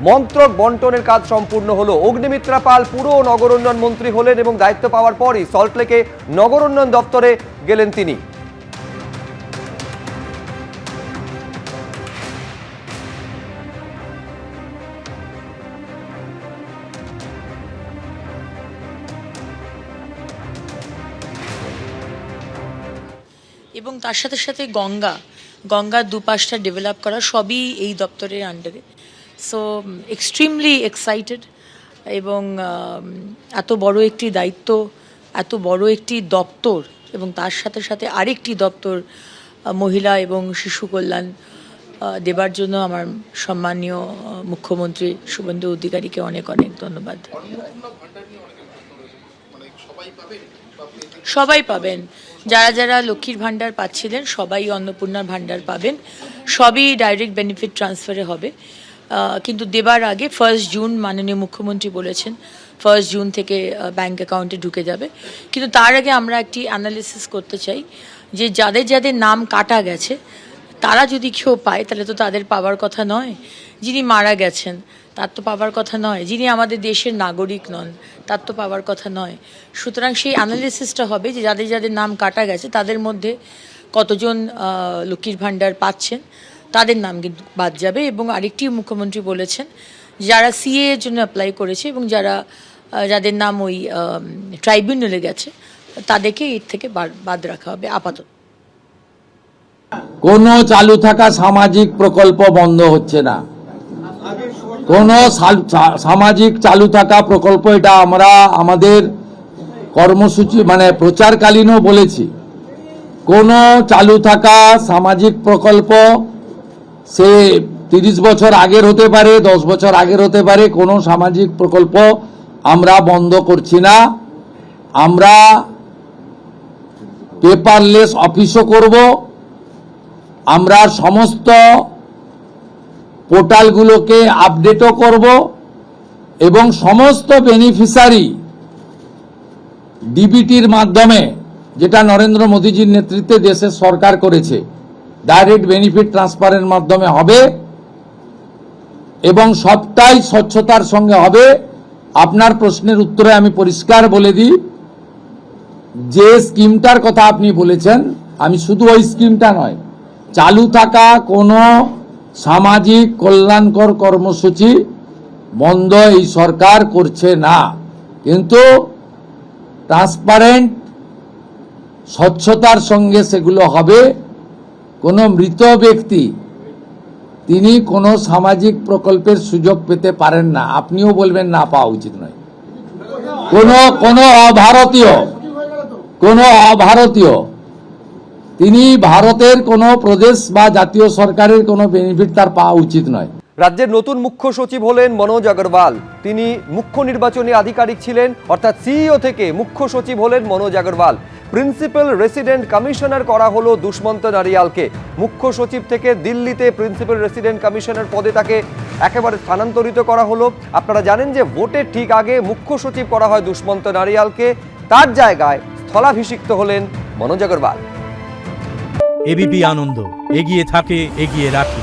মন্ত্রক বন্টনের কাজ সম্পূর্ণ হলো। অগ্নিমিত্রা পাল পুর ও নগর উন্নয়ন মন্ত্রী হলেন এবং দায়িত্ব পাওয়ার পরই সল্টলেকে নগর উন্নয়ন দপ্তরে গেলেন তিনি। এবং তার সাথে সাথে গঙ্গার দুপাশটা ডেভেলপ করা সবই এই দপ্তরের আন্ডারে। সো এক্সট্রিমলি এক্সাইটেড এবং এত বড় একটি দায়িত্ব, এত বড় একটি দপ্তর এবং তার সাথে সাথে আরেকটি দপ্তর মহিলা এবং শিশু কল্যাণ দেবার জন্য আমার সম্মানীয় মুখ্যমন্ত্রী শুভেন্দু অধিকারীকে অনেক অনেক ধন্যবাদ। সবাই পাবেন, যারা যারা লক্ষ্মীর ভাণ্ডার পাচ্ছিলেন সবাই অন্নপূর্ণার ভাণ্ডার পাবেন। সবই ডাইরেক্ট বেনিফিট ট্রান্সফারে হবে, কিন্তু দেবার আগে 1 জুন মাননীয় মুখ্যমন্ত্রী বলেছেন 1 জুন থেকে ব্যাংক অ্যাকাউন্টে ঢুকে যাবে। কিন্তু তার আগে আমরা একটি অ্যানালিসিস করতে চাই যে যাদের যাদের নাম কাটা গেছে তারা যদি কেউ পায় তাহলে তো তাদের পাওয়ার কথা নয়। যিনি মারা গেছেন তার তো পাওয়ার কথা নয়, যিনি আমাদের দেশের নাগরিক নন তার তো পাওয়ার কথা নয়। সুতরাং সেই অ্যানালিসিসটা হবে যে যাদের যাদের নাম কাটা গেছে তাদের মধ্যে কতজন লক্ষ্মীর ভাণ্ডার পাচ্ছেন, তাদের নাম কিন্তু বাদ যাবে। এবং আরেকটি মুখ্যমন্ত্রী বলেছেন যারা সিএ এর জন্য অ্যাপ্লাই করেছে এবং যাদের নাম ওই ট্রাইব্যুনালে গেছে তাদেরকে এর থেকে বাদ রাখা হবে আপাতত। কোনো চালু থাকা সামাজিক প্রকল্প বন্ধ হচ্ছে না। কোন সামাজিক চালু থাকা প্রকল্প, এটা আমরা আমাদের কর্মসূচি মানে প্রচারকালীনও বলেছি, কোন চালু থাকা সামাজিক প্রকল্প সে 30 বছর আগের হতে পারে, 10 বছর আগের হতে পারে, কোনো সামাজিক প্রকল্প আমরা বন্ধ করছি না। আমরা পেপারলেস অফিসও করব, আমরা সমস্ত পোর্টালগুলোকে আপডেটও করব এবং সমস্ত বেনিফিশিয়ারি ডিবিটির মাধ্যমে, যেটা নরেন্দ্র মোদীজির নেতৃত্বে দেশের সরকার করেছে, ডাইরেক্ট বেনিফিট ট্রান্সফারের মাধ্যমে হবে এবং সবটাই স্বচ্ছতার সঙ্গে হবে। আপনার প্রশ্নের উত্তরে আমি পরিষ্কার বলে দিই, যে স্কিমটার কথা আপনি বলেছেন, আমি শুধু ওই স্কিমটা নয়, চালু থাকা কোনো সামাজিক কল্যাণকর কর্মসূচি বন্ধ এই সরকার করছে না, কিন্তু ট্রান্সপারেন্ট স্বচ্ছতার সঙ্গে সেগুলো হবে। কোনো মৃত ব্যক্তি তিনি কোনো সামাজিক প্রকল্পের সুযোগ পেতে পারেন না, আপনিও বলবেন না পাওয়া উচিত নয়। কোনো অভারতীয় তিনি ভারতের কোনো প্রদেশ বা জাতীয় সরকারের কোনো বেনিফিট তার পাওয়া উচিত নয়। রাজ্যের নতুন মুখ্য সচিব হলেন মনোজ আগরওয়াল। তিনি মুখ্য নির্বাচনী আধিকারিক ছিলেন, অর্থাৎ সিইও থেকে মুখ্য সচিব হলেন Manoj Agarwal. Principal resident commissioner করা হলো দুষ্মন্ত নারিয়ালকে। মুখ্য সচিব থেকে দিল্লিতে প্রিন্সিপাল রেসিডেন্ট কমিশনার পদে তাকে একেবারে স্থানান্তরিত করা হলো। আপনারা জানেন যে ভোটের ঠিক আগে মুখ্য সচিব করা হয় দুষ্মন্ত নারিয়ালকে, তার জায়গায় স্থলাভিষিক্ত হলেন মনোজ আগরওয়াল। এবিপি আনন্দ, এগিয়ে থাকে, এগিয়ে রাখে।